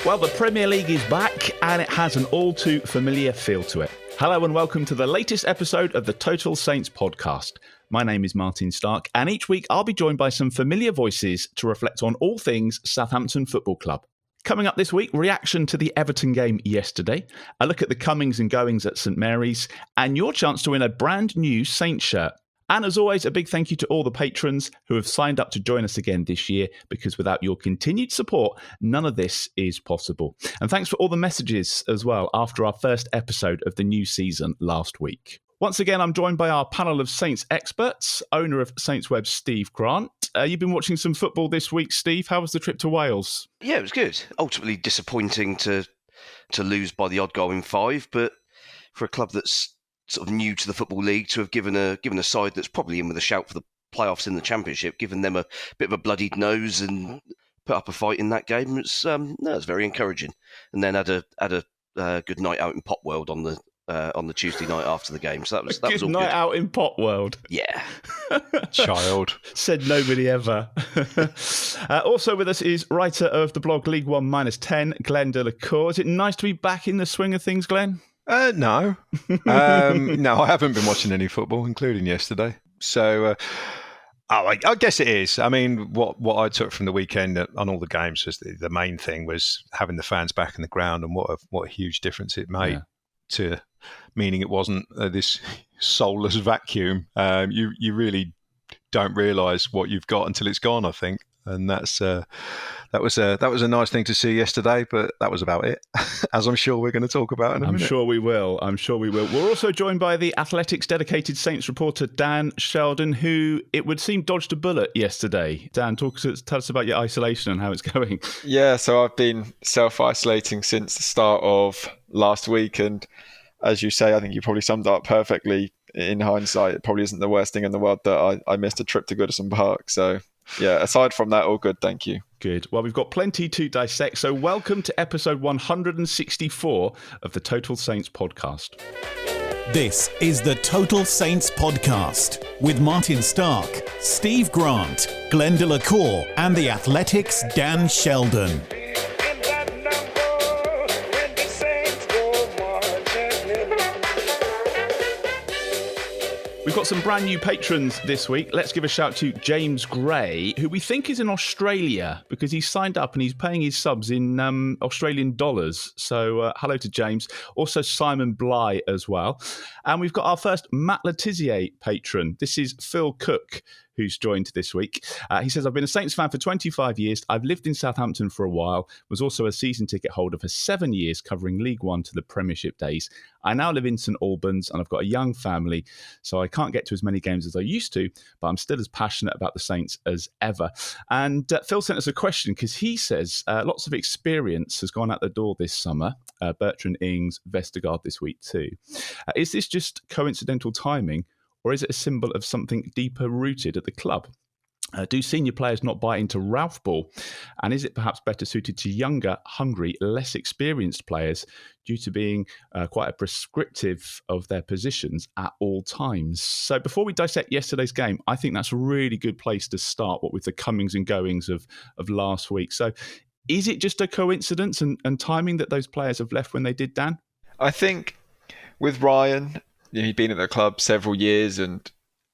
Well, the Premier League is back and it has an all too familiar feel to it. Hello and welcome to the latest episode of the Total Saints podcast. My name is Martin Starke and each week I'll be joined by some familiar voices to reflect on all things Southampton Football Club. Coming up this week, reaction to the Everton game yesterday, a look at the comings and goings at St Mary's, and your chance to win a brand new Saints shirt. And as always, a big thank you to all the patrons who have signed up to join us again this year, because without your continued support, none of this is possible. And thanks for all the messages as well after our first episode of the new season last week. Once again, I'm joined by our panel of Saints experts, owner of SaintsWeb, Steve Grant. You've been watching some football this week, Steve. How was the trip to Wales? Yeah, it was good. Ultimately disappointing to lose by the odd goal in 5, but for a club that's sort of new to the Football League to have given a side that's probably in with a shout for the playoffs in the Championship, given them a bit of a bloodied nose and put up a fight in that game, it's very encouraging. And then had a good night out in Pop World on the Tuesday night after the game. So that was all good. Good night out in Pop World. Yeah. Child. Said nobody ever. Also with us is writer of the blog League One -10, Glen de la Cour. Is it nice to be back in the swing of things, Glenn? No. No, I haven't been watching any football, including yesterday. So, I guess it is. I mean, what I took from the weekend on all the games was the main thing was having the fans back in the ground, and what a huge difference it made to meaning it wasn't this soulless vacuum. You really don't realise what you've got until it's gone, I think. And that was a nice thing to see yesterday, but that was about it, as I'm sure we're going to talk about in a minute. I'm sure we will. We're also joined by the Athletics dedicated Saints reporter Dan Sheldon, who it would seem dodged a bullet yesterday. Dan, tell us about your isolation and how it's going. Yeah, so I've been self-isolating since the start of last week, and as you say, I think you probably summed it up perfectly. In hindsight, it probably isn't the worst thing in the world that I missed a trip to Goodison Park. So yeah, aside from that, all good, thank you. Good. Well, we've got plenty to dissect, so welcome to episode 164 of the Total Saints podcast. This is the Total Saints podcast with Martin Starke, Steve Grant, Glen de la Cour, and the Athletics' Dan Sheldon. We've got some brand new patrons this week. Let's give a shout to James Gray, who we think is in Australia because he's signed up and he's paying his subs in Australian dollars. So hello to James. Also Simon Bly as well. And we've got our first Matt Letizier patron. This is Phil Cook, who's joined this week. He says, I've been a Saints fan for 25 years. I've lived in Southampton for a while, was also a season ticket holder for 7 years covering League One to the Premiership days. I now live in St Albans and I've got a young family, so I can't get to as many games as I used to, but I'm still as passionate about the Saints as ever. And Phil sent us a question because he says lots of experience has gone out the door this summer. Bertrand Ings, Vestergaard this week too. Is this just coincidental timing, or is it a symbol of something deeper rooted at the club? Do senior players not buy into Ralph Ball? And is it perhaps better suited to younger, hungry, less experienced players due to being quite a prescriptive of their positions at all times? So before we dissect yesterday's game, I think that's a really good place to start, what with the comings and goings of last week. So is it just a coincidence and timing that those players have left when they did, Dan? I think with Ryan, he'd been at the club several years and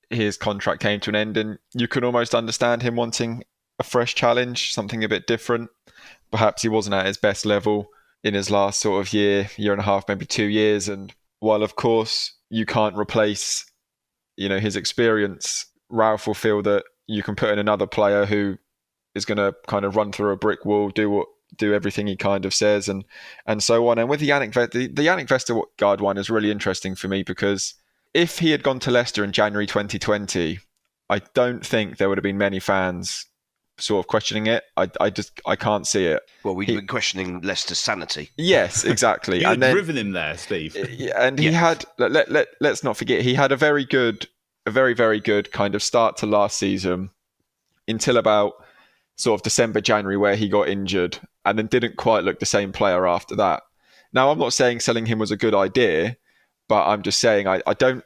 his contract came to an end, and you can almost understand him wanting a fresh challenge, something a bit different. Perhaps he wasn't at his best level in his last sort of year and a half, maybe 2 years. And while, of course, you can't replace, his experience, Ralph will feel that you can put in another player who is going to kind of run through a brick wall, do everything he kind of says, and so on. And with the Yannick Vestergaard one is really interesting for me because if he had gone to Leicester in January 2020, I don't think there would have been many fans sort of questioning it. I can't see it. Well, we've been questioning Leicester's sanity. Yes, exactly. You'd driven him there, Steve. And he had, let's not forget, he had a very, very good kind of start to last season until about sort of December, January, where he got injured and then didn't quite look the same player after that. Now, I'm not saying selling him was a good idea, but I'm just saying I don't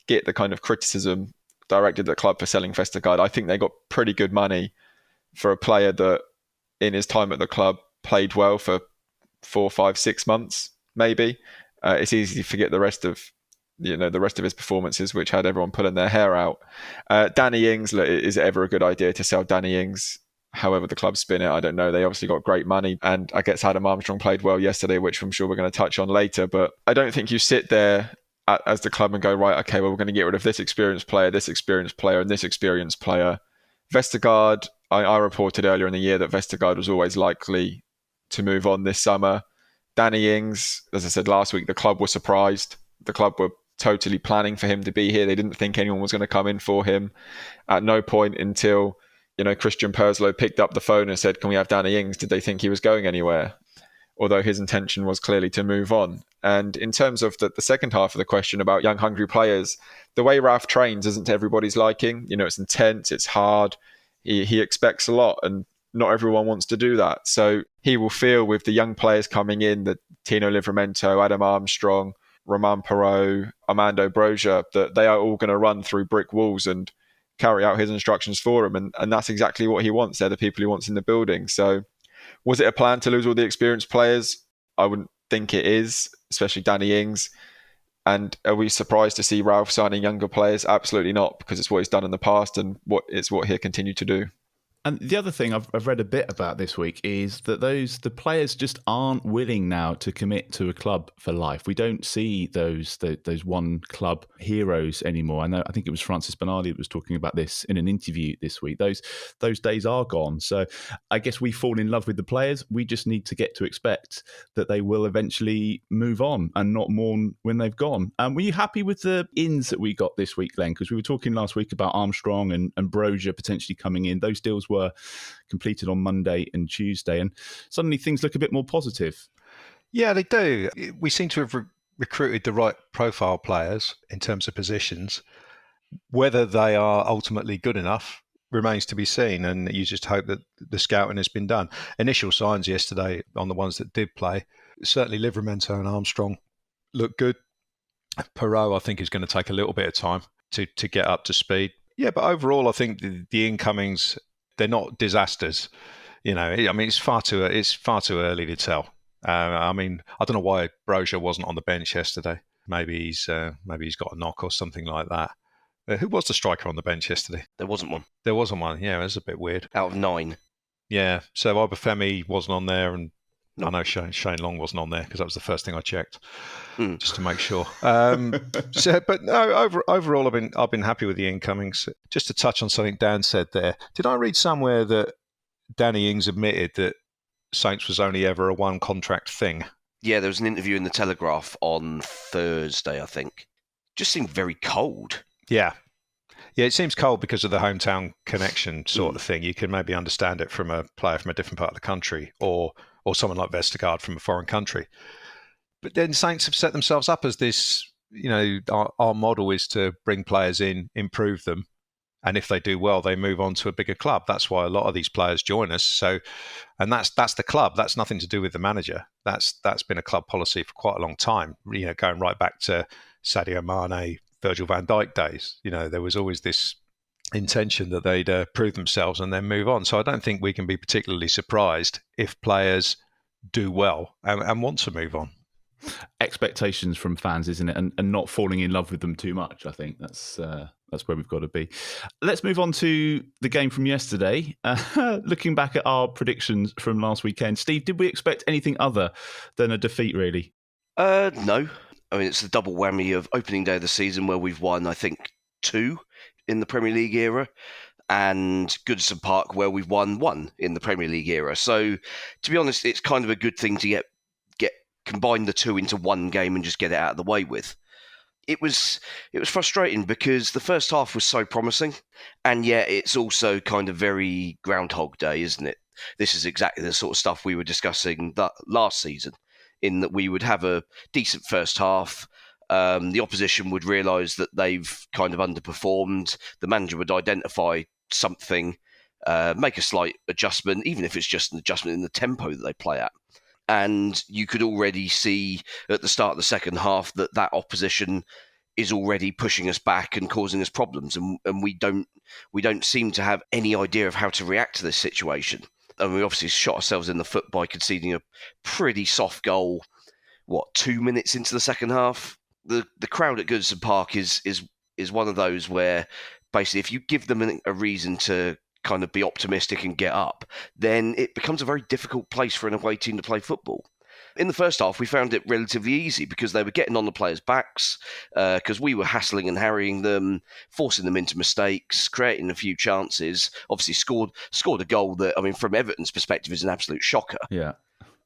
get the kind of criticism directed at the club for selling Vestergaard. I think they got pretty good money for a player that in his time at the club played well for 4, 5, 6 months, maybe. It's easy to forget the rest of his performances, which had everyone pulling their hair out. Danny Ings, look, is it ever a good idea to sell Danny Ings? However the club spin it, I don't know. They obviously got great money, and I guess Adam Armstrong played well yesterday, which I'm sure we're going to touch on later. But I don't think you sit there as the club and go, right, okay, well, we're going to get rid of this experienced player, and this experienced player. Vestergaard, I reported earlier in the year that Vestergaard was always likely to move on this summer. Danny Ings, as I said last week, the club was surprised. The club were totally planning for him to be here. They didn't think anyone was going to come in for him. At no point until Christian Perslow picked up the phone and said, can we have Danny Ings? Did they think he was going anywhere? Although his intention was clearly to move on. And in terms of the second half of the question about young, hungry players, the way Ralph trains isn't to everybody's liking. It's intense, it's hard. He expects a lot, and not everyone wants to do that. So he will feel with the young players coming in, the Tino Livramento, Adam Armstrong, Romain Perrault, Armando Broja, that they are all going to run through brick walls and carry out his instructions for him. And that's exactly what he wants. They're the people he wants in the building. So was it a plan to lose all the experienced players? I wouldn't think it is, especially Danny Ings. And are we surprised to see Ralph signing younger players? Absolutely not, because it's what he's done in the past and it's what he'll continue to do. And the other thing I've read a bit about this week is that the players just aren't willing now to commit to a club for life. We don't see those one club heroes anymore. I think it was Francis Bernardi that was talking about this in an interview this week. Those days are gone. So I guess we fall in love with the players. We just need to get to expect that they will eventually move on and not mourn when they've gone. Were you happy with the ins that we got this week, Glenn? Because we were talking last week about Armstrong and Broja potentially coming in. Those deals were completed on Monday and Tuesday, and suddenly things look a bit more positive. Yeah, they do. We seem to have recruited the right profile players in terms of positions. Whether they are ultimately good enough remains to be seen, and you just hope that the scouting has been done. Initial signs yesterday on the ones that did play, certainly Livramento and Armstrong look good. Perrault, I think, is going to take a little bit of time to get up to speed. Yeah, but overall, I think the incomings, they're not disasters. It's far too early to tell. I don't know why Broja wasn't on the bench yesterday. Maybe he's got a knock or something like that. Who was the striker on the bench yesterday? There wasn't one. There wasn't one. Yeah, it was a bit weird. Out of 9. Yeah, so Obafemi wasn't on there, and I know Shane Long wasn't on there because that was the first thing I checked, just to make sure. But no, overall, I've been happy with the incomings. Just to touch on something Dan said there, did I read somewhere that Danny Ings admitted that Saints was only ever a one contract thing? Yeah, there was an interview in the Telegraph on Thursday, I think. Just seemed very cold. Yeah, it seems cold because of the hometown connection sort of thing. You can maybe understand it from a player from a different part of the country, or someone like Vestergaard from a foreign country. But then Saints have set themselves up as this, our model is to bring players in, improve them, and if they do well, they move on to a bigger club. That's why a lot of these players join us. So, and that's the club. That's nothing to do with the manager. That's been a club policy for quite a long time, going right back to Sadio Mane, Virgil van Dijk days. There was always this intention that they'd prove themselves and then move on. So I don't think we can be particularly surprised if players do well and want to move on. Expectations from fans, isn't it? And not falling in love with them too much. I think that's where we've got to be. Let's move on to the game from yesterday. Looking back at our predictions from last weekend, Steve, did we expect anything other than a defeat, really? No. It's the double whammy of opening day of the season where we've won, I think, 2 in the Premier League era, and Goodison Park where we've won 1 in the Premier League era. So, to be honest, it's kind of a good thing to get combine the 2 into one game and just get it out of the way with. It was frustrating because the first half was so promising, and yet it's also kind of very Groundhog Day, isn't it? This is exactly the sort of stuff we were discussing last season, in that we would have a decent first half. The opposition would realise that they've kind of underperformed. The manager would identify something, make a slight adjustment, even if it's just an adjustment in the tempo that they play at. And you could already see at the start of the second half that opposition is already pushing us back and causing us problems. And we don't seem to have any idea of how to react to this situation. And we obviously shot ourselves in the foot by conceding a pretty soft goal, 2 minutes into the second half? The crowd at Goodison Park is one of those where basically if you give them a reason to kind of be optimistic and get up, then it becomes a very difficult place for an away team to play football. In the first half, we found it relatively easy because they were getting on the players' backs, because we were hassling and harrying them, forcing them into mistakes, creating a few chances. Obviously, scored a goal that, I mean, from Everton's perspective, is an absolute shocker. Yeah.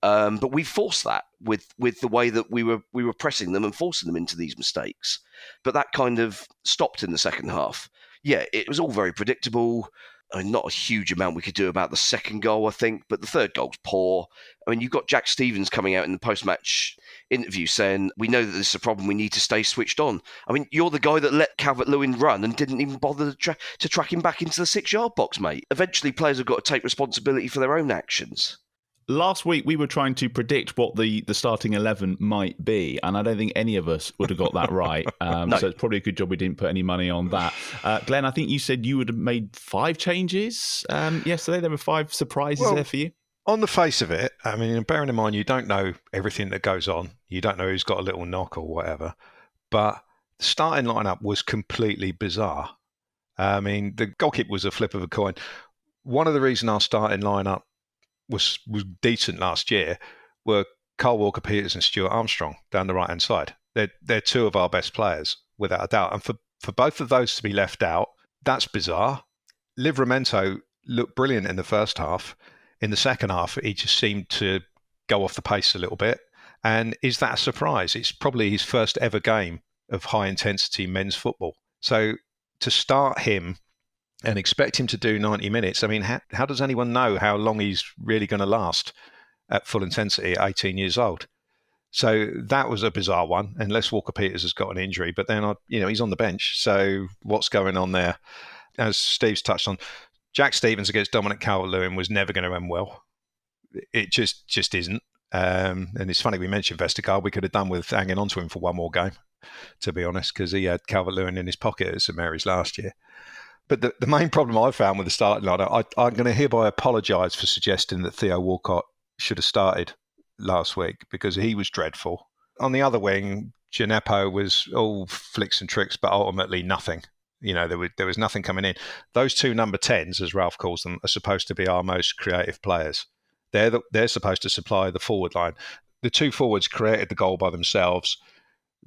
But we forced that with the way that we were pressing them and forcing them into these mistakes. But that kind of stopped in the second half. Yeah, it was all very predictable. I mean, not a huge amount we could do about the second goal, I think, but the third goal's poor. I mean, you've got Jack Stevens coming out in the post-match interview saying, we know that this is a problem, we need to stay switched on. I mean, you're the guy that let Calvert-Lewin run and didn't even bother to track him back into the 6-yard box, mate. Eventually, players have got to take responsibility for their own actions. Last week, we were trying to predict what the starting 11 might be, and I don't think any of us would have got that right. No. So it's probably a good job we didn't put any money on that. Glenn, I think you said you would have made 5 changes yesterday. There were 5 surprises there for you. On the face of it, I mean, bearing in mind you don't know everything that goes on. You don't know who's got a little knock or whatever. But the starting lineup was completely bizarre. I mean, the goalkeeper was a flip of a coin. One of the reasons our starting lineup was decent last year were Carl Walker-Peters and Stuart Armstrong down the right-hand side. They're 2 of our best players, without a doubt. And for both of those to be left out, that's bizarre. Livramento looked brilliant in the first half. In the second half, he just seemed to go off the pace a little bit. And is that a surprise? It's probably his first ever game of high-intensity men's football. So to start him and expect him to do 90 minutes, I mean, how does anyone know how long he's really going to last at full intensity at 18 years old? So that was a bizarre one, unless Walker-Peters has got an injury. But then, he's on the bench. So what's going on there? As Steve's touched on, Jack Stevens against Dominic Calvert-Lewin was never going to end well. It just isn't. And it's funny we mentioned Vestergaard. We could have done with hanging on to him for one more game, to be honest, because he had Calvert-Lewin in his pocket at St Mary's last year. But the main problem I found with the starting lineup, I'm going to hereby apologise for suggesting that Theo Walcott should have started last week because he was dreadful. On the other wing, Gineppo was all flicks and tricks, but ultimately nothing. There was nothing coming in. Those 2 number 10s, as Ralph calls them, are supposed to be our most creative players. They're supposed to supply the forward line. The 2 forwards created the goal by themselves.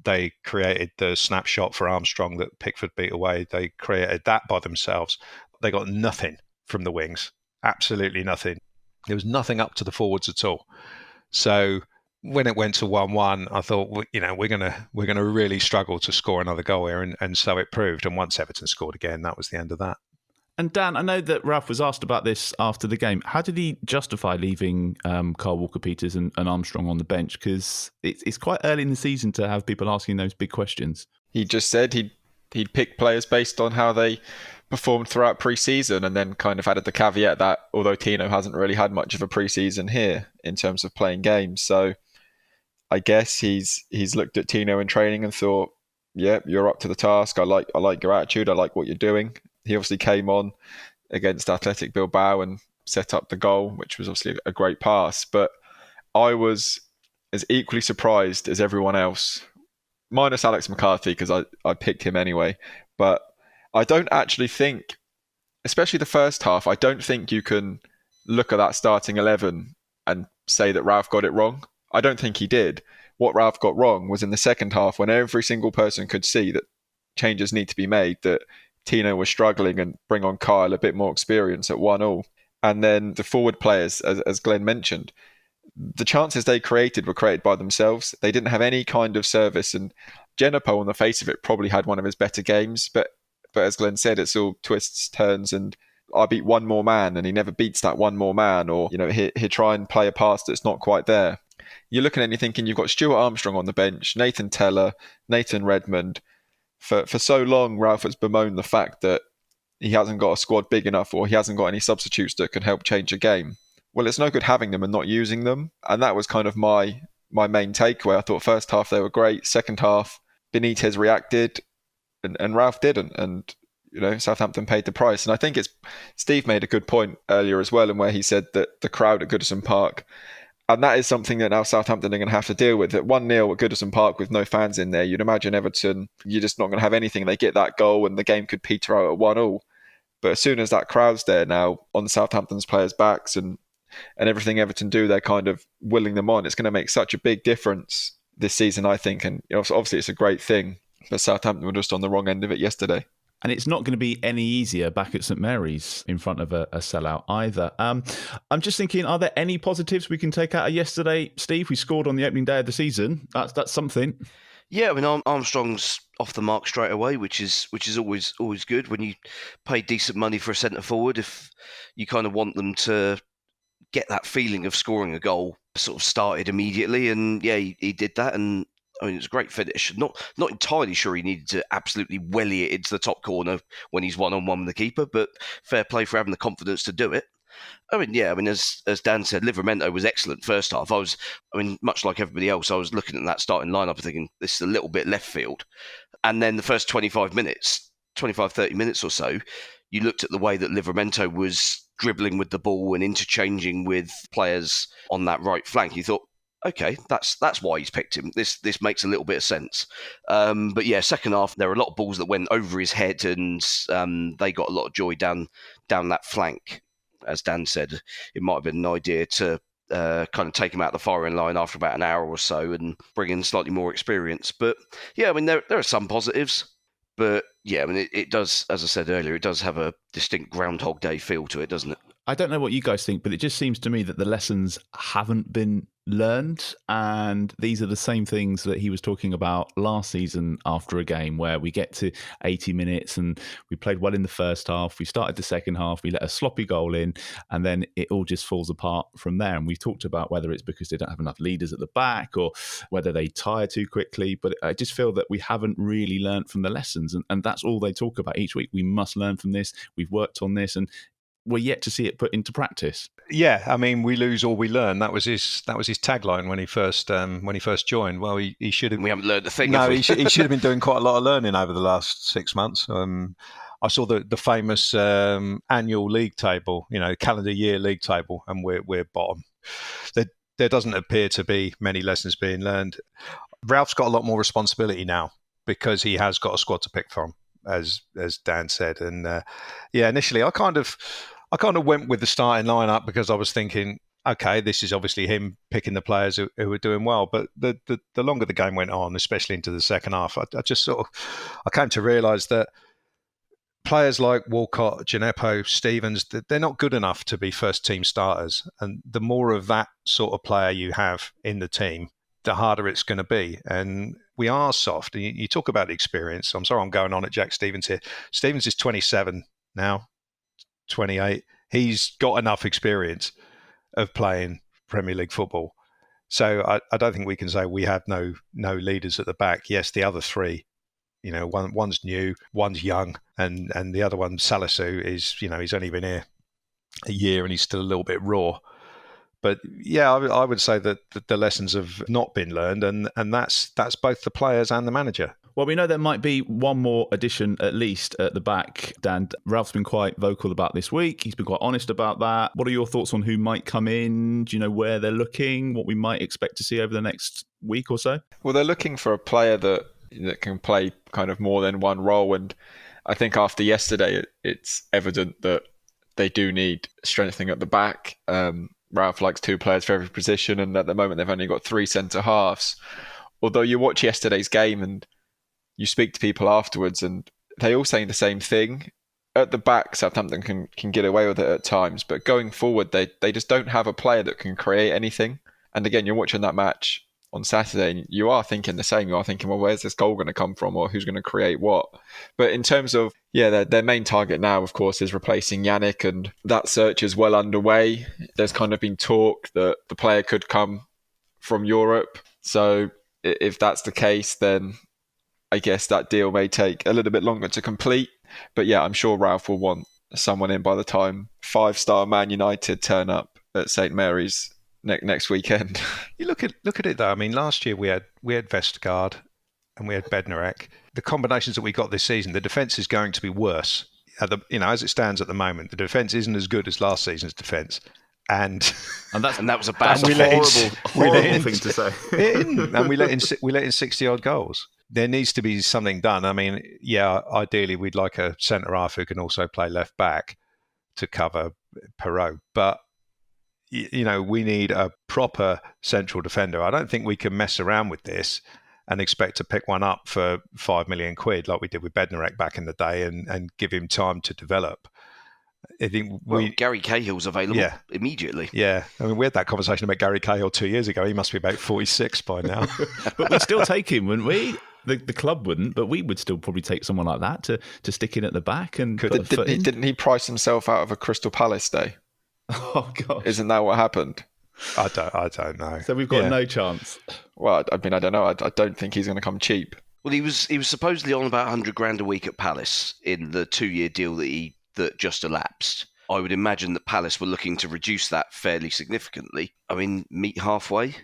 They created the snapshot for Armstrong that Pickford beat away. They created that by themselves. They got nothing from the wings. Absolutely nothing. There was nothing up to the forwards at all. So when it went to 1-1, I thought, we're gonna really struggle to score another goal here, and so it proved. And once Everton scored again, that was the end of that. And Dan, I know that Ralph was asked about this after the game. How did he justify leaving Carl Walker-Peters and Armstrong on the bench? Because it's quite early in the season to have people asking those big questions. He just said he'd pick players based on how they performed throughout pre-season, and then kind of added the caveat that although Tino hasn't really had much of a pre-season here in terms of playing games, so I guess he's looked at Tino in training and thought, yeah, you're up to the task. I like your attitude. I like what you're doing. He obviously came on against Athletic Bilbao and set up the goal, which was obviously a great pass. But I was as equally surprised as everyone else, minus Alex McCarthy, because I picked him anyway. But I don't actually think, especially the first half, I don't think you can look at that starting 11 and say that Ralph got it wrong. I don't think he did. What Ralph got wrong was in the second half, when every single person could see that changes need to be made, that Tino was struggling, and bring on Kyle, a bit more experience at 1-1. And then the forward players, as Glenn mentioned, the chances they created were created by themselves. They didn't have any kind of service. And Gineppo, on the face of it, probably had one of his better games. But as Glenn said, it's all twists, turns, and I beat one more man, and he never beats that one more man. Or, he'll try and play a pass that's not quite there. You're looking at it and thinking you've got Stuart Armstrong on the bench, Nathan Teller, Nathan Redmond. For so long, Ralph has bemoaned the fact that he hasn't got a squad big enough, or he hasn't got any substitutes that can help change a game. Well, it's no good having them and not using them. And that was kind of my main takeaway. I thought first half they were great. Second half, Benitez reacted and Ralph didn't. And Southampton paid the price. And I think Steve made a good point earlier as well, in where he said that the crowd at Goodison Park, and that is something that now Southampton are going to have to deal with. At 1-0 at Goodison Park with no fans in there, you'd imagine Everton, you're just not going to have anything. They get that goal and the game could peter out at 1-1. But as soon as that crowd's there now on Southampton's players' backs and everything Everton do, they're kind of willing them on. It's going to make such a big difference this season, I think. And obviously it's a great thing, but Southampton were just on the wrong end of it yesterday. And it's not going to be any easier back at St Mary's in front of a sellout either. I'm just thinking, are there any positives we can take out of yesterday? Steve, we scored on the opening day of the season. That's something. Yeah, I mean, Armstrong's off the mark straight away, which is always good when you pay decent money for a centre forward. If you kind of want them to get that feeling of scoring a goal sort of started immediately, and yeah, he did that, and I mean, it's a great finish. Not entirely sure he needed to absolutely welly it into the top corner when he's one-on-one with the keeper, but fair play for having the confidence to do it. I mean, as Dan said, Livramento was excellent first half. Much like everybody else, I was looking at that starting lineup thinking, this is a little bit left field. And then the first 25, 30 minutes or so, you looked at the way that Livramento was dribbling with the ball and interchanging with players on that right flank. You thought, okay, that's why he's picked him. This makes a little bit of sense. But yeah, second half, there were a lot of balls that went over his head, and they got a lot of joy down that flank. As Dan said, it might have been an idea to kind of take him out the firing line after about an hour or so and bring in slightly more experience. But yeah, I mean, there are some positives. But yeah, I mean, it does, as I said earlier, it does have a distinct Groundhog Day feel to it, doesn't it? I don't know what you guys think, but it just seems to me that the lessons haven't been learned. And these are the same things that he was talking about last season after a game where we get to 80 minutes and we played well in the first half. We started the second half, we let a sloppy goal in, and then it all just falls apart from there. And we've talked about whether it's because they don't have enough leaders at the back or whether they tire too quickly. But I just feel that we haven't really learned from the lessons. And that's all they talk about each week. We must learn from this. We've worked on this. And we're yet to see it put into practice. Yeah, I mean, we lose or we learn. That was his tagline when he first joined. Well, he should have. We haven't learned a thing. No, he should have been doing quite a lot of learning over the last 6 months. I saw the famous annual league table, calendar year league table, and we're bottom. There doesn't appear to be many lessons being learned. Ralph's got a lot more responsibility now because he has got a squad to pick from, as Dan said. And initially I kind of went with the starting lineup because I was thinking, okay, this is obviously him picking the players who were doing well. But the longer the game went on, especially into the second half, I came to realise that players like Walcott, Gineppo, Stevens, they're not good enough to be first team starters. And the more of that sort of player you have in the team, the harder it's going to be. And we are soft. And you talk about experience. I'm sorry I'm going on at Jack Stevens here. Stevens is 27 now, 28. He's got enough experience of playing Premier League football. So I don't think we can say we have no leaders at the back. Yes, the other three, one's new, one's young, and the other one, Salisu, is, he's only been here a year and he's still a little bit raw. But yeah, I would say that the lessons have not been learned, and that's both the players and the manager. Well, we know there might be one more addition at least at the back, Dan. Ralph's been quite vocal about this week. He's been quite honest about that. What are your thoughts on who might come in? Do you know where they're looking? What we might expect to see over the next week or so? Well, they're looking for a player that can play kind of more than one role. And I think after yesterday, it's evident that they do need strengthening at the back. Ralph likes 2 players for every position, and at the moment they've only got 3 centre-halves. Although you watch yesterday's game and you speak to people afterwards and they all say the same thing. At the back, Southampton can get away with it at times, but going forward, they just don't have a player that can create anything. And again, you're watching that match on Saturday and you are thinking the same. You are thinking, well, where's this goal going to come from, or who's going to create what? But in terms of, their main target now, of course, is replacing Yannick, and that search is well underway. There's kind of been talk that the player could come from Europe. So if that's the case, then I guess that deal may take a little bit longer to complete. But yeah, I'm sure Ralph will want someone in by the time 5-star Man United turn up at St Mary's next weekend. You look at it though. I mean, last year we had Vestergaard, and we had Bednarek. The combinations that we got this season, the defence is going to be worse. As it stands at the moment, the defence isn't as good as last season's defence. And that was a bad, horrible thing to say. And we let in 60-odd goals. There needs to be something done. I mean, yeah, ideally we'd like a centre-half who can also play left-back to cover Perrault. But, we need a proper central defender. I don't think we can mess around with this and expect to pick one up for £5 million like we did with Bednarek back in the day and give him time to develop. I think Gary Cahill's available immediately. Yeah. I mean, we had that conversation about Gary Cahill 2 years ago. He must be about 46 by now. But we'd still take him, wouldn't we? The club wouldn't, but we would still probably take someone like that to stick in at the back and put a foot in. Didn't he price himself out of a Crystal Palace day? Oh, God. Isn't that what happened? I don't know. So we've got no chance. Well, I mean, I don't know. I don't think he's going to come cheap. Well, he was supposedly on about $100,000 a week at Palace in the 2-year deal that just elapsed. I would imagine that Palace were looking to reduce that fairly significantly. I mean, meet halfway.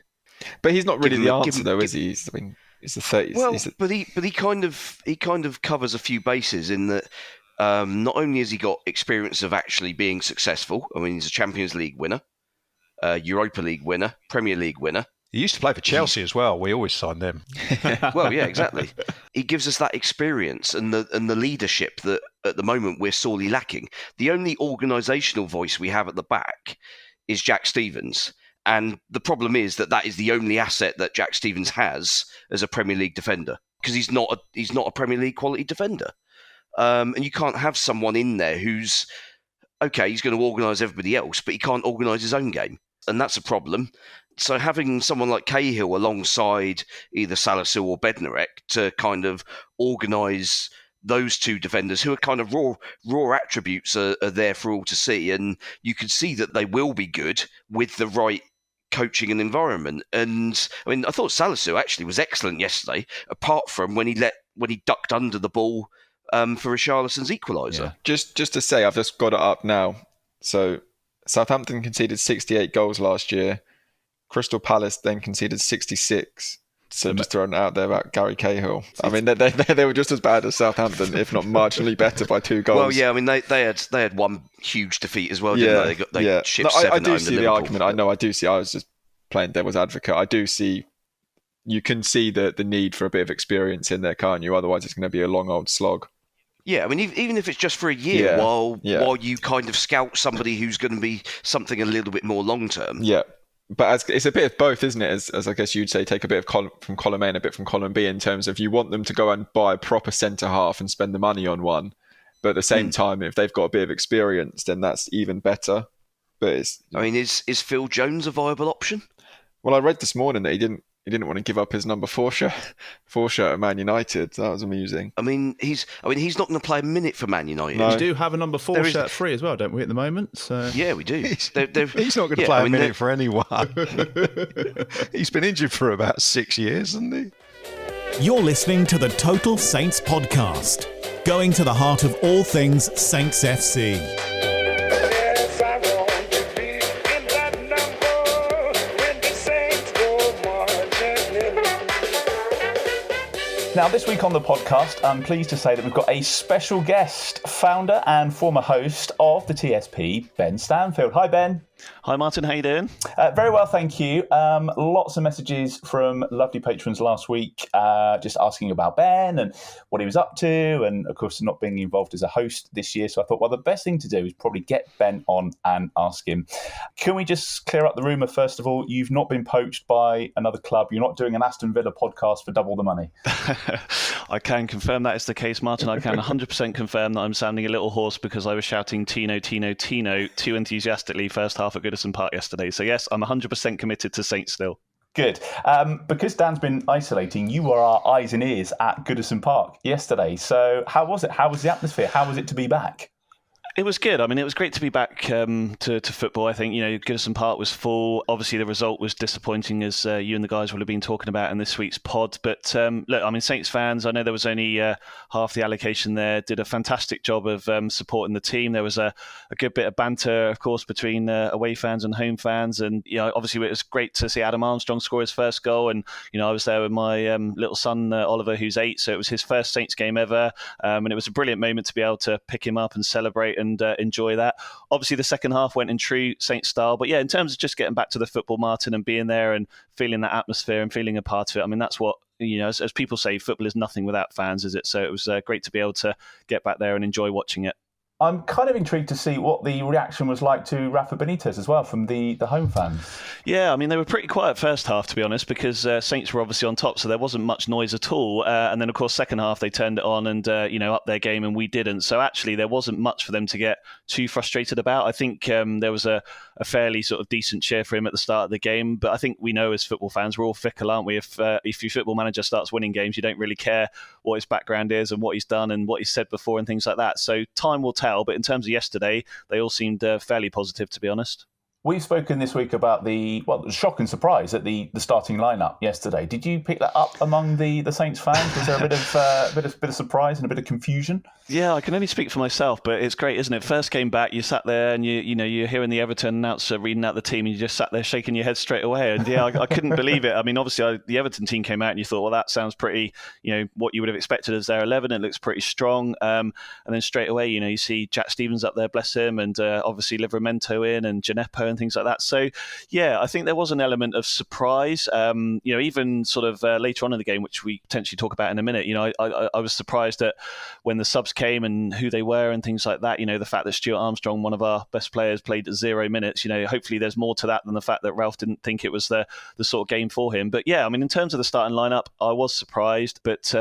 But he's not really the answer, though, is he? He's the 30s. Well, but he kind of covers a few bases in that. Not only has he got experience of actually being successful. I mean, he's a Champions League winner. Europa League winner, Premier League winner. He used to play for Chelsea as well. We always signed them. Well, yeah, exactly. He gives us that experience and the leadership that at the moment we're sorely lacking. The only organisational voice we have at the back is Jack Stevens. And the problem is that is the only asset that Jack Stevens has as a Premier League defender, because he's not a Premier League quality defender. And you can't have someone in there who's, okay, he's going to organise everybody else, but he can't organise his own game. And that's a problem. So having someone like Cahill alongside either Salisu or Bednarek to kind of organise those two defenders who are kind of raw attributes are there for all to see. And you can see that they will be good with the right coaching and environment. And I mean, I thought Salisu actually was excellent yesterday, apart from when he ducked under the ball for Richarlison's equaliser. Yeah. Just to say, I've just got it up now. So Southampton conceded 68 goals last year. Crystal Palace then conceded 66. So just throwing it out there about Gary Cahill. I mean, they were just as bad as Southampton, if not marginally better by 2 goals. Well, yeah, I mean, they had one huge defeat as well, didn't they? They shipped 7 I do see the Liverpool. argument. I was just playing devil's advocate. I do see, you can see the need for a bit of experience in there, can't you? Otherwise, it's going to be a long old slog. Yeah, I mean, even if it's just for a year, while you kind of scout somebody who's going to be something a little bit more long term. Yeah, but it's a bit of both, isn't it? As I guess you'd say, take a bit from column A and a bit from column B in terms of you want them to go and buy a proper centre half and spend the money on one, but at the same time, if they've got a bit of experience, then that's even better. But is Phil Jones a viable option? Well, I read this morning that he didn't want to give up his number 4 shirt at Man United. That was amusing. I mean, he's not going to play a minute for Man United. No. We do have a number 4 shirt free as well, don't we, at the moment? So. Yeah, we do. He's not going to play a minute for anyone. He's been injured for about 6 years, hasn't he? You're listening to the Total Saints podcast, going to the heart of all things Saints FC. Now, this week on the podcast, I'm pleased to say that we've got a special guest, founder and former host of the TSP, Ben Stanfield. Hi, Ben. Hi, Martin. How you doing? Very well, thank you. Lots of messages from lovely patrons last week just asking about Ben and what he was up to, and, of course, not being involved as a host this year. So I thought, well, the best thing to do is probably get Ben on and ask him. Can we just clear up the rumour, first of all? You've not been poached by another club. You're not doing an Aston Villa podcast for double the money. I can confirm that is the case, Martin. I can 100% confirm that I'm sounding a little hoarse because I was shouting Tino, Tino, Tino too enthusiastically first half at Goodison Park yesterday. So yes, I'm 100% committed to Saints still. Good. Because Dan's been isolating, you were our eyes and ears at Goodison Park yesterday. So how was it? How was the atmosphere? How was it to be back? It was good. I mean, it was great to be back to football. I think, Goodison Park was full. Obviously, the result was disappointing, as you and the guys will have been talking about in this week's pod. But look, I mean, Saints fans, I know there was only half the allocation there, did a fantastic job of supporting the team. There was a good bit of banter, of course, between away fans and home fans. And, obviously, it was great to see Adam Armstrong score his first goal. And, I was there with my little son, Oliver, who's 8. So it was his first Saints game ever. And it was a brilliant moment to be able to pick him up and celebrate and enjoy that. Obviously, the second half went in true Saints style. But yeah, in terms of just getting back to the football, Martin, and being there and feeling that atmosphere and feeling a part of it, I mean, that's what, as people say, football is nothing without fans, is it? So it was great to be able to get back there and enjoy watching it. I'm kind of intrigued to see what the reaction was like to Rafa Benitez as well from the home fans. Yeah, I mean, they were pretty quiet first half, to be honest, because Saints were obviously on top, so there wasn't much noise at all. And then, of course, second half, they turned it on and, up their game, and we didn't. So actually, there wasn't much for them to get too frustrated about. I think there was a fairly sort of decent cheer for him at the start of the game. But I think we know as football fans, we're all fickle, aren't we? If your football manager starts winning games, you don't really care what his background is and what he's done and what he's said before and things like that. So time will tell. But in terms of yesterday, they all seemed fairly positive, to be honest. We've spoken this week about the shock and surprise at the starting lineup yesterday. Did you pick that up among the Saints fans? Was there a bit of surprise and a bit of confusion? Yeah, I can only speak for myself, but it's great, isn't it? First came back, you sat there and you're hearing the Everton announcer reading out the team, and you just sat there shaking your head straight away. And yeah, I couldn't believe it. I mean, obviously the Everton team came out and you thought, well, that sounds pretty, what you would have expected as their 11. It looks pretty strong. And then straight away, you see Jack Stevens up there, bless him, and obviously Livramento in and Gineppo and things like that. So yeah, I think there was an element of surprise. Even sort of later on in the game, which we potentially talk about in a minute. I was surprised at when the subs came and who they were and things like that. The fact that Stuart Armstrong, one of our best players, played 0 minutes. Hopefully there's more to that than the fact that Ralph didn't think it was the sort of game for him. But yeah, I mean, in terms of the starting lineup, I was surprised. But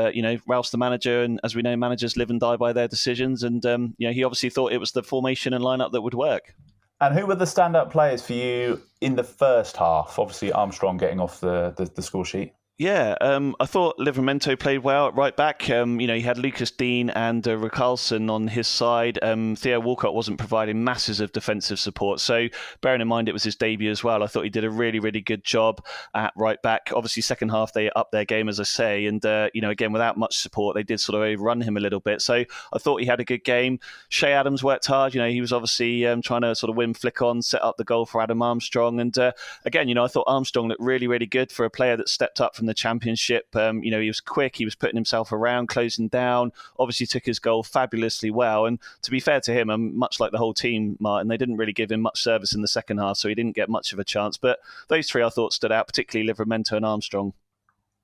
Ralph's the manager, and as we know, managers live and die by their decisions. And he obviously thought it was the formation and lineup that would work. And who were the standout players for you in the first half? Obviously, Armstrong getting off the score sheet. Yeah, I thought Livramento played well at right back. He had Lucas Dean and Rickarlson on his side. Theo Walcott wasn't providing masses of defensive support. So bearing in mind it was his debut as well, I thought he did a really, really good job at right back. Obviously, second half, they upped their game, as I say. And, again, without much support, they did sort of overrun him a little bit. So I thought he had a good game. Shea Adams worked hard. He was obviously trying to sort of win flick on, set up the goal for Adam Armstrong. And, again, I thought Armstrong looked really, really good for a player that stepped up from the Championship. He was quick, he was putting himself around, closing down, obviously took his goal fabulously well. And to be fair to him, much like the whole team, Martin, they didn't really give him much service in the second half, so he didn't get much of a chance. But those three I thought stood out, particularly Livramento and Armstrong.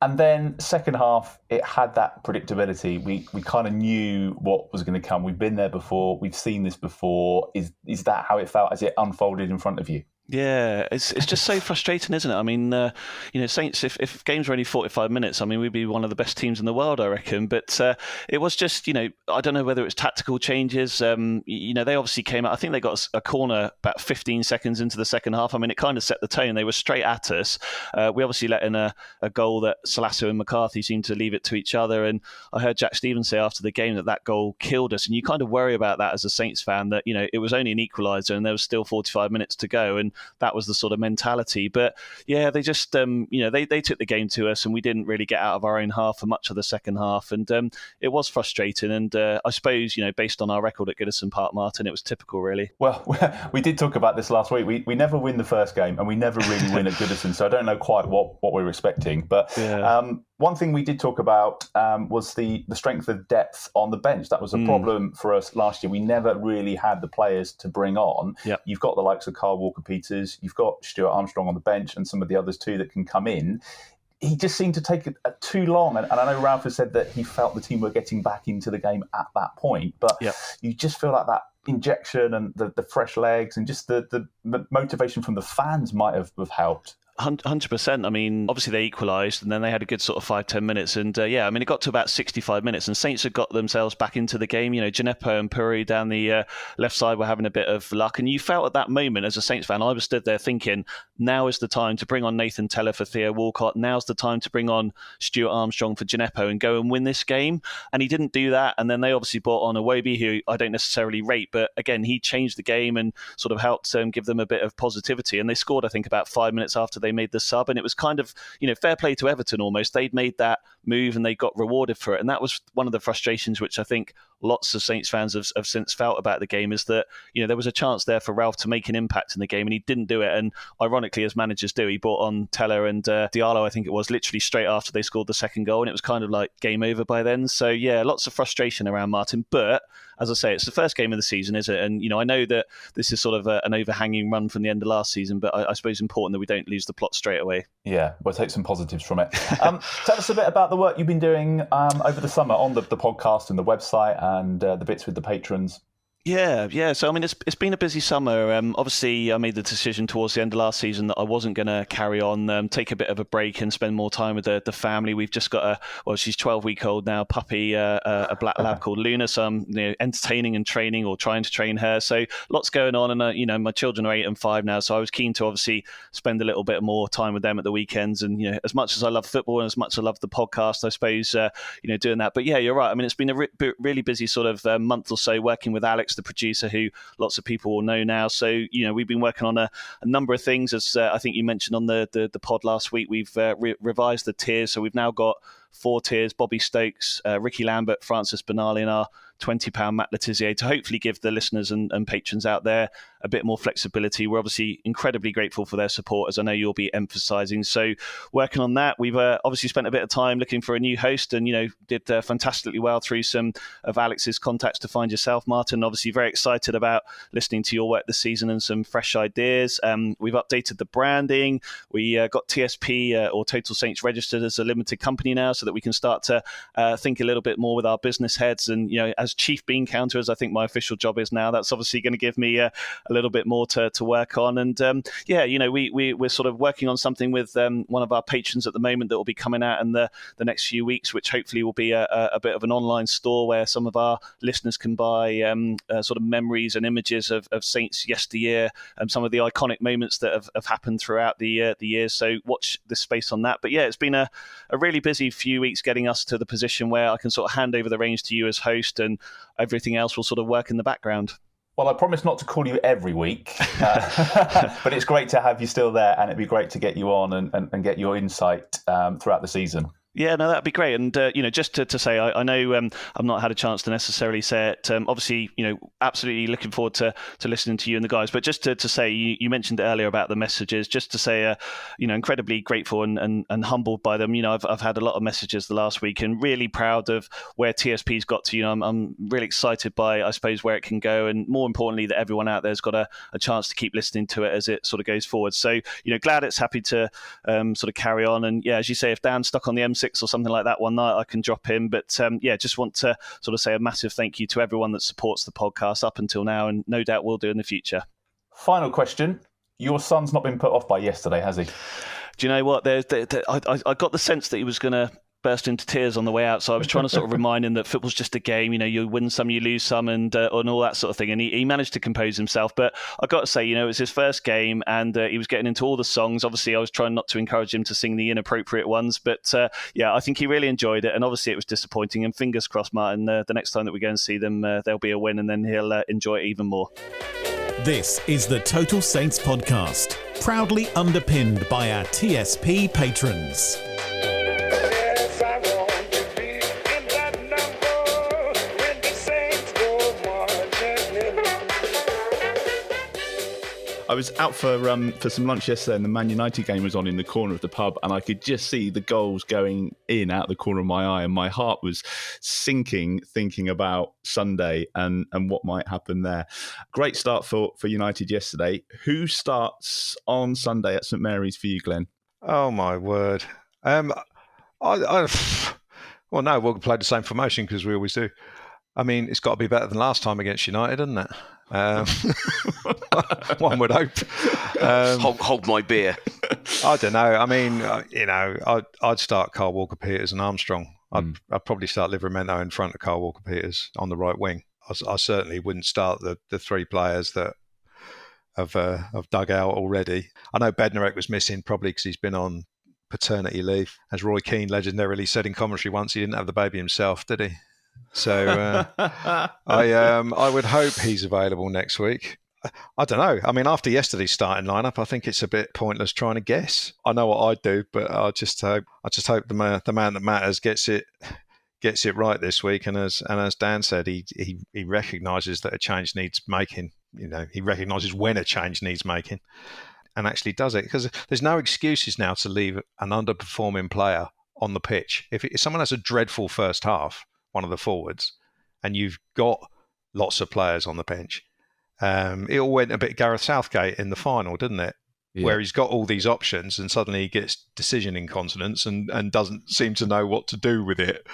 And then second half, it had that predictability. We kind of knew what was going to come. We've been there before. We've seen this before. Is that how it felt as it unfolded in front of you? Yeah, it's just so frustrating, isn't it? I mean, Saints, if games were only 45 minutes, I mean, we'd be one of the best teams in the world, I reckon. But it was just, I don't know whether it was tactical changes. They obviously came out. I think they got a corner about 15 seconds into the second half. I mean, it kind of set the tone. They were straight at us. We obviously let in a goal that Salasso and McCarthy seemed to leave it to each other. And I heard Jack Stevens say after the game that goal killed us. And you kind of worry about that as a Saints fan, that, it was only an equaliser and there was still 45 minutes to go. And that was the sort of mentality. But yeah, they just, they took the game to us and we didn't really get out of our own half for much of the second half. And it was frustrating. And I suppose, based on our record at Goodison Park, Martin, it was typical, really. Well, we did talk about this last week. We never win the first game and we never really win at Goodison. So I don't know quite what we're expecting. But yeah. One thing we did talk about was the strength of depth on the bench. That was a problem for us last year. We never really had the players to bring on. Yep. You've got the likes of Kyle Walker-Peters. You've got Stuart Armstrong on the bench and some of the others too that can come in. He just seemed to take too long. And I know Ralph has said that he felt the team were getting back into the game at that point. But you just feel like that injection and the fresh legs and just the motivation from the fans might have helped. 100%. I mean, obviously they equalised and then they had a good sort of 5-10 minutes. And it got to about 65 minutes and Saints had got themselves back into the game. Gineppo and Puri down the left side were having a bit of luck. And you felt at that moment as a Saints fan, I was stood there thinking, now is the time to bring on Nathan Tella for Theo Walcott. Now's the time to bring on Stuart Armstrong for Gineppo and go and win this game. And he didn't do that. And then they obviously brought on Iwobi, who I don't necessarily rate, but again, he changed the game and sort of helped give them a bit of positivity. And they scored, I think, about 5 minutes after they made the sub. And it was kind of, fair play to Everton almost. They'd made that move and they got rewarded for it. And that was one of the frustrations which I think lots of Saints fans have since felt about the game, is that, there was a chance there for Ralph to make an impact in the game and he didn't do it. And ironically, as managers do, he brought on Tella and Diallo, I think it was, literally straight after they scored the second goal. And it was kind of like game over by then. So yeah, lots of frustration around Martin. But as I say, it's the first game of the season, is it? And, I know that this is sort of an overhanging run from the end of last season, but I suppose it's important that we don't lose the plot straight away. Yeah, we'll take some positives from it. Tell us a bit about the work you've been doing over the summer on the podcast and the website and the bits with the patrons. Yeah. So, it's been a busy summer. Obviously, I made the decision towards the end of last season that I wasn't going to carry on, take a bit of a break and spend more time with the family. We've just got she's 12-week-old now, puppy, a black lab called Luna. So I'm entertaining and training or trying to train her. So lots going on. And, my children are 8 and 5 now. So I was keen to obviously spend a little bit more time with them at the weekends. And, as much as I love football and as much as I love the podcast, I suppose, doing that. But yeah, you're right. It's been a really busy sort of month or so working with Alex, the producer, who lots of people will know now. So, we've been working on a number of things. As I think you mentioned on the pod last week, we've revised the tiers. So we've now got 4 tiers: Bobby Stokes, Ricky Lambert, Francis Benali, and our £20 Matt Letizia, to hopefully give the listeners and patrons out there a bit more flexibility. We're obviously incredibly grateful for their support, as I know you'll be emphasising. So working on that, we've obviously spent a bit of time looking for a new host and, did fantastically well through some of Alex's contacts to find yourself, Martin. Obviously very excited about listening to your work this season and some fresh ideas. We've updated the branding. We got TSP or Total Saints registered as a limited company now, so that we can start to think a little bit more with our business heads. And, as chief bean counter, as I think my official job is now, that's obviously going to give me a little bit more to work on. And we're sort of working on something with one of our patrons at the moment that will be coming out in the next few weeks, which hopefully will be a bit of an online store where some of our listeners can buy sort of memories and images of Saints yesteryear and some of the iconic moments that have happened throughout the years. So watch this space on that. But yeah, it's been a really busy few weeks getting us to the position where I can sort of hand over the reins to you as host, and everything else will sort of work in the background. Well, I promise not to call you every week, but it's great to have you still there, and it'd be great to get you on and get your insight throughout the season. Yeah, no, that'd be great. And, just to say, I know I've not had a chance to necessarily say it. Obviously, absolutely looking forward to listening to you and the guys. But just to say, you mentioned earlier about the messages, just to say, incredibly grateful and humbled by them. I've had a lot of messages the last week and really proud of where TSP's got to. I'm really excited by, I suppose, where it can go. And more importantly, that everyone out there's got a chance to keep listening to it as it sort of goes forward. So, glad it's happy to sort of carry on. And yeah, as you say, if Dan's stuck on the M6 or something like that one night, I can drop him. But just want to sort of say a massive thank you to everyone that supports the podcast up until now, and no doubt will do in the future. Final question. Your son's not been put off by yesterday, has he? Do you know what? I got the sense that he was going to burst into tears on the way out, so I was trying to sort of remind him that football's just a game. You win some, you lose some, and all that sort of thing. And he managed to compose himself. But I got to say, it was his first game, and he was getting into all the songs. Obviously, I was trying not to encourage him to sing the inappropriate ones, but I think he really enjoyed it. And obviously, it was disappointing. And fingers crossed, Martin, the next time that we go and see them, there'll be a win, and then he'll enjoy it even more. This is the Total Saints podcast, proudly underpinned by our TSP patrons. I was out for some lunch yesterday, and the Man United game was on in the corner of the pub, and I could just see the goals going in out the corner of my eye, and my heart was sinking thinking about Sunday and what might happen there. Great start for United yesterday. Who starts on Sunday at St Mary's for you, Glen? Oh my word! Well, no, we'll play the same formation because we always do. It's got to be better than last time against United, hasn't it? One would hope. Hold my beer. I don't know. I mean, I'd start Kyle Walker-Peters and Armstrong. I'd probably start Livramento in front of Kyle Walker-Peters on the right wing. I certainly wouldn't start the three players that have dug out already. I know Bednarek was missing probably because he's been on paternity leave. As Roy Keane legendarily said in commentary once, he didn't have the baby himself, did he? So I would hope he's available next week. I don't know. I mean, after yesterday's starting lineup, I think it's a bit pointless trying to guess. I know what I'd do, but I just hope the man that matters gets it right this week. And as Dan said, he recognises that a change needs making. He recognises when a change needs making, and actually does it, because there's no excuses now to leave an underperforming player on the pitch. If someone has a dreadful first half, one of the forwards, and you've got lots of players on the bench, it all went a bit Gareth Southgate in the final, didn't it? Yeah. Where he's got all these options and suddenly he gets decision incontinence and doesn't seem to know what to do with it.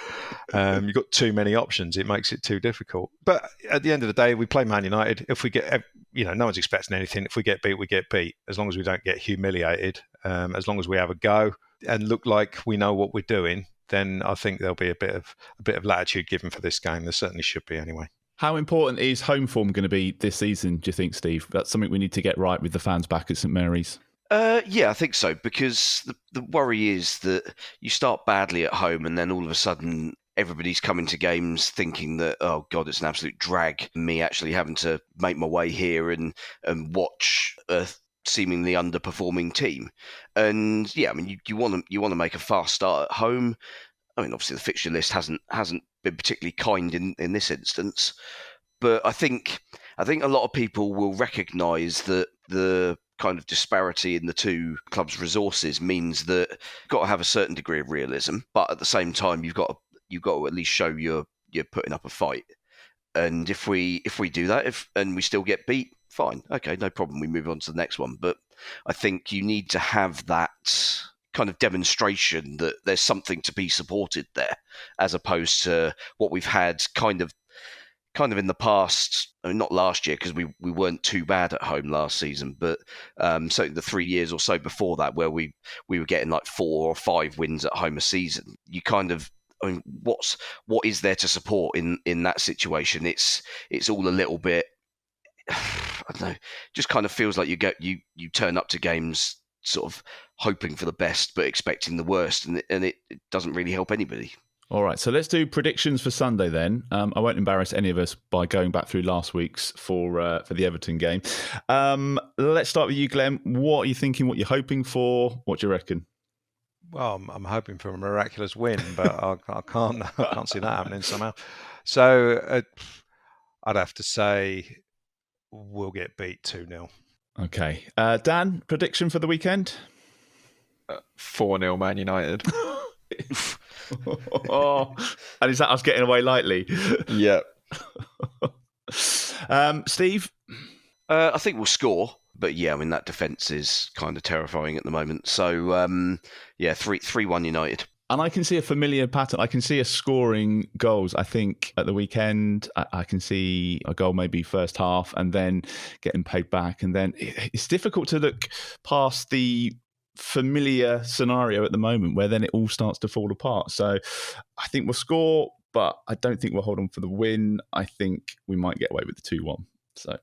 You've got too many options. It makes it too difficult. But at the end of the day, we play Man United. If we get, no one's expecting anything. If we get beat, we get beat. As long as we don't get humiliated, as long as we have a go and look like we know what we're doing, then I think there'll be a bit of latitude given for this game. There certainly should be anyway. How important is home form going to be this season, do you think, Steve? That's something we need to get right with the fans back at St Mary's. Yeah, I think so, because the worry is that you start badly at home and then all of a sudden everybody's coming to games thinking that, oh God, it's an absolute drag, me actually having to make my way here and watch a seemingly underperforming team. And yeah, I mean, you want to make a fast start at home. I mean, obviously the fixture list hasn't been particularly kind in this instance, but I think a lot of people will recognise that the kind of disparity in the two clubs' resources means that you've got to have a certain degree of realism, but at the same time you've got to at least show you're putting up a fight. And if we do that, and we still get beat, fine, okay, no problem. We move on to the next one. But I think you need to have that kind of demonstration that there's something to be supported there, as opposed to what we've had kind of in the past. I mean, not last year because we weren't too bad at home last season, but certainly the 3 years or so before that, where we were getting like 4 or 5 wins at home a season. You kind of, I mean, what is there to support in that situation? It's all a little bit, I don't know, just kind of feels like you turn up to games sort of hoping for the best but expecting the worst, and it doesn't really help anybody. All right, so let's do predictions for Sunday then. I won't embarrass any of us by going back through last week's for the Everton game. Let's start with you, Glen. What are you thinking? What you're hoping for? What do you reckon? Well, I'm hoping for a miraculous win, but I can't see that happening somehow. So I'd have to say we'll get beat 2-0. Okay. Dan, prediction for the weekend? 4-0 Man United. And is that us getting away lightly? Yep. Steve? I think we'll score, but yeah, I mean, that defence is kind of terrifying at the moment. So, 3-1 United. And I can see a familiar pattern. I can see us scoring goals. I think at the weekend, I can see a goal maybe first half and then getting paid back. And then it's difficult to look past the familiar scenario at the moment where then it all starts to fall apart. So I think we'll score, but I don't think we'll hold on for the win. I think we might get away with the 2-1. So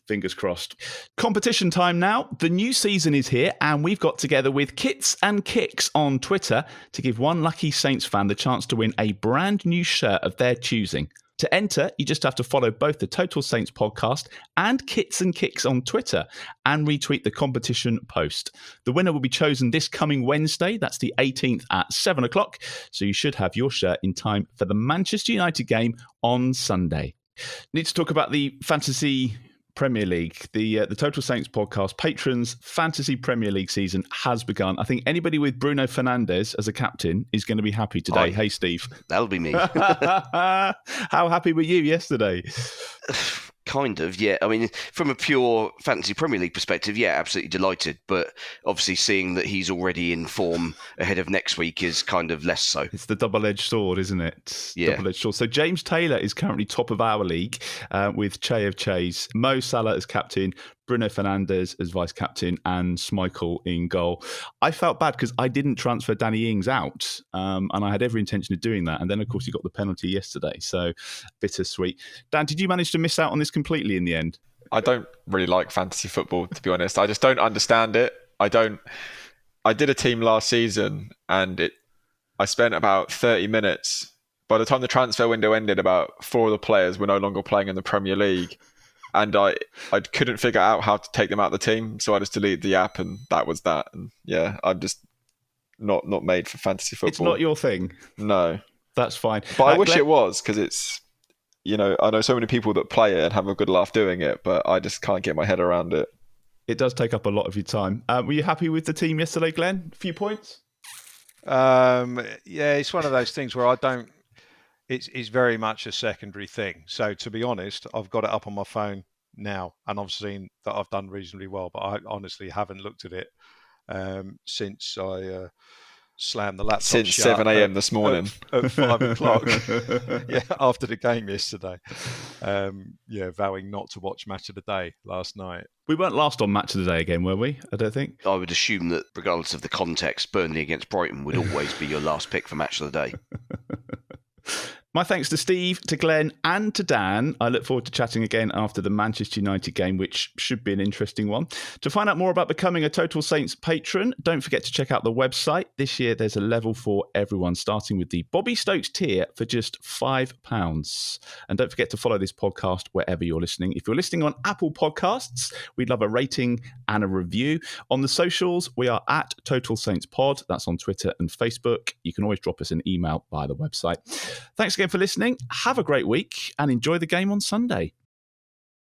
fingers crossed. Competition time now. The new season is here and we've got together with Kits and Kicks on Twitter to give one lucky Saints fan the chance to win a brand new shirt of their choosing. To enter, you just have to follow both the Total Saints podcast and Kits and Kicks on Twitter and retweet the competition post. The winner will be chosen this coming Wednesday. That's the 18th at 7:00. So you should have your shirt in time for the Manchester United game on Sunday. Need to talk about the Fantasy Premier League. The Total Saints podcast patrons Fantasy Premier League season has begun. I think anybody with Bruno Fernandes as a captain is going to be happy today. Hey, Steve. That'll be me. How happy were you yesterday? Kind of, yeah. I mean, from a pure Fantasy Premier League perspective, yeah, absolutely delighted. But obviously seeing that he's already in form ahead of next week is kind of less so. It's the double-edged sword, isn't it? Yeah. Double-edged sword. So James Taylor is currently top of our league with Che of Che's, Mo Salah as captain, Bruno Fernandes as vice-captain and Schmeichel in goal. I felt bad because I didn't transfer Danny Ings out, and I had every intention of doing that. And then, of course, he got the penalty yesterday, so bittersweet. Dan, did you manage to miss out on this completely in the end? I don't really like fantasy football, to be honest. I just don't understand it. I did a team last season, and I spent about 30 minutes. By the time the transfer window ended, about 4 of the players were no longer playing in the Premier League. And I couldn't figure out how to take them out of the team, so I just deleted the app, and that was that. And yeah, I'm just not made for fantasy football. It's not your thing. No, that's fine. But I wish it was, because it's, I know so many people that play it and have a good laugh doing it, but I just can't get my head around it. It does take up a lot of your time. Were you happy with the team yesterday, Glenn? A few points? Yeah, it's one of those things where I don't. It's very much a secondary thing. So to be honest, I've got it up on my phone now, and I've seen that I've done reasonably well. But I honestly haven't looked at it since I slammed the laptop since shut 7 a.m. this morning at 5 o'clock. Yeah, after the game yesterday. Vowing not to watch Match of the Day last night. We weren't last on Match of the Day again, were we? I don't think. I would assume that regardless of the context, Burnley against Brighton would always be your last pick for Match of the Day. My thanks to Steve, to Glenn and to Dan. I look forward to chatting again after the Manchester United game, which should be an interesting one. To find out more about becoming a Total Saints patron, don't forget to check out the website. This year there's a level for everyone, starting with the Bobby Stokes tier for just £5. And don't forget to follow this podcast wherever you're listening. If you're listening on Apple Podcasts, we'd love a rating and a review. On the socials, we are at Total Saints Pod. That's on Twitter and Facebook. You can always drop us an email via the website. Thanks again for listening. Have a great week and enjoy the game on Sunday.